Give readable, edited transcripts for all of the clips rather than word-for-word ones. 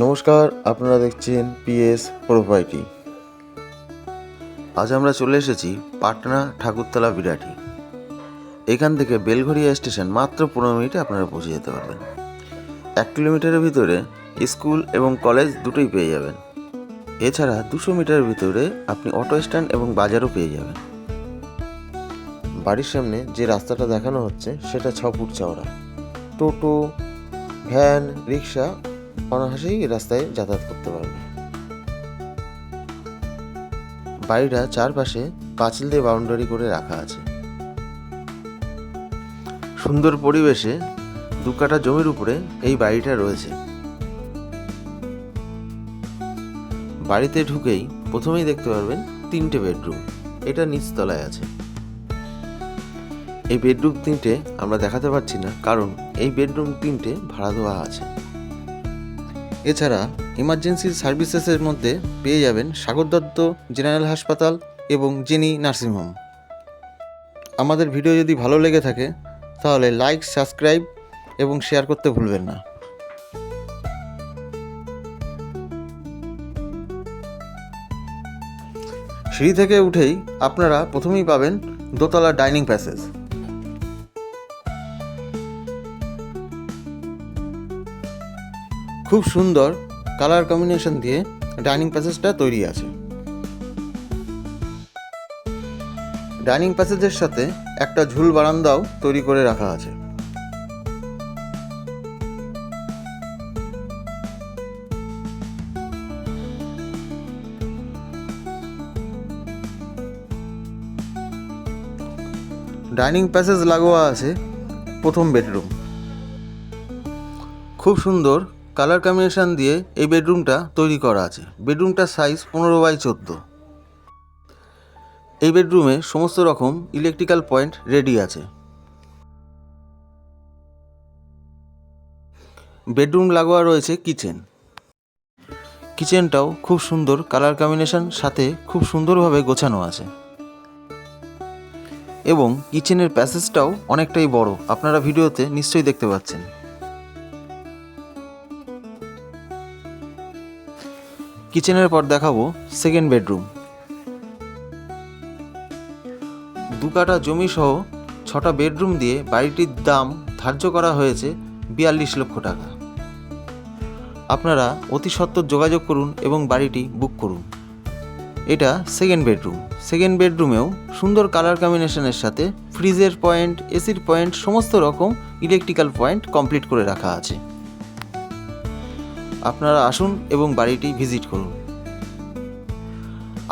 নমস্কার, আপনারা দেখছেন পিএস প্রপার্টি। আজ আমরা চলে এসেছি পাটনা ঠাকুরতলা বিরাটি। এখান থেকে বেলঘরিয়া স্টেশন মাত্র 15 মিনিটে আপনারা পৌঁছে যেতে পারবেন। 1 কিলোমিটারের ভিতরে স্কুল এবং কলেজ দুটোই পেয়ে যাবেন। এছাড়া 200 মিটারের ভিতরে আপনি অটো স্ট্যান্ড এবং বাজারও পেয়ে যাবেন। বাড়ির সামনে যে রাস্তাটা দেখানো হচ্ছে সেটা 6 ফুট চওড়া। টোটো, ভ্যান, রিক্সা অনায়াসেই এই রাস্তায় যাতায়াত করতে পারবে। বাড়িটা চারপাশে পাঁচিল দিয়ে বাউন্ডারি করে রাখা আছে। সুন্দর পরিবেশে 2 কাঠা জমির উপরে এই বাড়িটা রয়েছে। বাড়িতে ঢুকেই প্রথমেই দেখতে পারবেন 3টে বেডরুম। এটা নিচতলায় আছে। এই বেডরুম 3টে আমরা দেখাতে পারছি না, কারণ এই বেডরুম 3টে ভাড়া দেওয়া আছে। এছাড়া ইমার্জেন্সি সার্ভিসেসের মধ্যে পেয়ে যাবেন সাগর দত্ত জেনারেল হাসপাতাল এবং জেনি নার্সিংহোম। আমাদের ভিডিও যদি ভালো লেগে থাকে তাহলে লাইক, সাবস্ক্রাইব এবং শেয়ার করতে ভুলবেন না। সিঁড়ি থেকে উঠেই আপনারা প্রথমেই পাবেন দোতলা ডাইনিং প্যাসেজ। খুব সুন্দর কালার কম্বিনেশন দিয়ে ডাইনিং প্যাসেজটা তৈরি আছে। ডাইনিং প্যাসেজের সাথে একটা ঝুল বারান্দাও তৈরি করে রাখা আছে। ডাইনিং প্যাসেজ লাগোয়া আছে প্রথম বেডরুম। খুব সুন্দর কালার কম্বিনেশন দিয়ে এই বেডরুমটা তৈরি করা আছে। বেডরুমটার সাইজ 15x14। এই বেডরুমে সমস্ত রকম ইলেকট্রিক্যাল পয়েন্ট রেডি আছে। বেডরুম লাগোয়া রয়েছে কিচেন। কিচেনটাও খুব সুন্দর কালার কম্বিনেশন সাথে খুব সুন্দরভাবে গোছানো আছে। এবং কিচেনের প্যাসেজটাও অনেকটাই বড়, আপনারা ভিডিওতে নিশ্চয়ই দেখতে পাচ্ছেন। কিচেনের পর দেখাবো সেকেন্ড বেডরুম। 2 কাঠা জমি সহ 6টা বেডরুম দিয়ে বাড়িটির দাম ধার্য করা হয়েছে 42 লক্ষ টাকা। আপনারা অতি সত্বর যোগাযোগ করুন এবং বাড়িটি বুক করুন। এটা সেকেন্ড বেডরুম। সেকেন্ড বেডরুমেও সুন্দর কালার কম্বিনেশনের সাথে ফ্রিজের পয়েন্ট, এসির পয়েন্ট, সমস্ত রকম ইলেকট্রিক্যাল পয়েন্ট কমপ্লিট করে রাখা আছে। আপনারা আসুন এবং বাড়িটি ভিজিট করুন।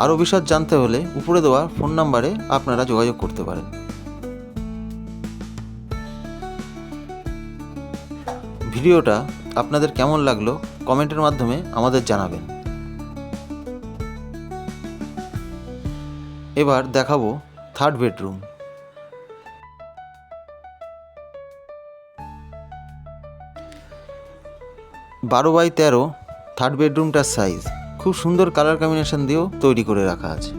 আরও বিশদ জানতে হলে উপরে দেওয়া ফোন নাম্বারে আপনারা যোগাযোগ করতে পারেন। ভিডিওটা আপনাদের কেমন লাগলো কমেন্টের মাধ্যমে আমাদের জানাবেন। এবার দেখাবো থার্ড বেডরুম। 12x13 থার্ড বেডরুমটার সাইজ। খুব সুন্দর কালার কম্বিনেশন দিয়েও তৈরি করে রাখা আছে।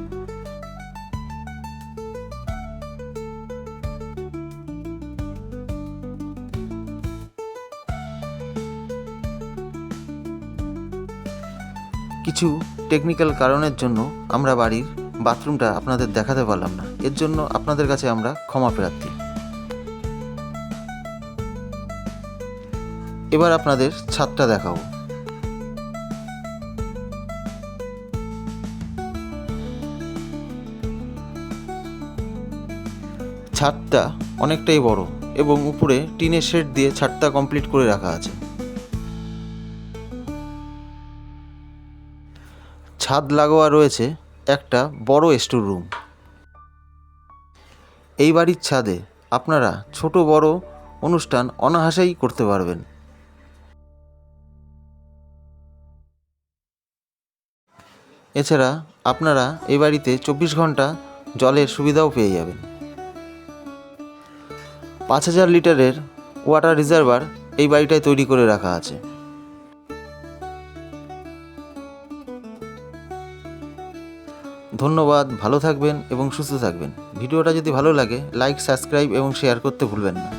কিছু টেকনিক্যাল কারণের জন্য আমরা বাড়ির বাথরুমটা আপনাদের দেখাতে পারলাম না, এর জন্য আপনাদের কাছে আমরা ক্ষমা প্রার্থী। এবার আপনাদের ছাদটা দেখাবো। ছাদটা অনেকটাই বড় এবং উপরে টিনের শেড দিয়ে ছাদটা কমপ্লিট করে রাখা আছে। ছাদ লাগোয়া রয়েছে একটা বড় স্টোর রুম। এই বাড়ির ছাদে আপনারা ছোট বড় অনুষ্ঠান অনায়াসেই করতে পারবেন। এছাড়া আপনারা এই বাড়িতে 24 ঘন্টা জলের সুবিধাও পেয়ে যাবেন। 5000 লিটারের ওয়াটার রিজার্ভার এই বাড়িটায় তৈরি করে রাখা আছে। ধন্যবাদ, ভালো থাকবেন এবং সুস্থ থাকবেন। ভিডিওটা যদি ভালো লাগে লাইক, সাবস্ক্রাইব এবং শেয়ার করতে ভুলবেন না।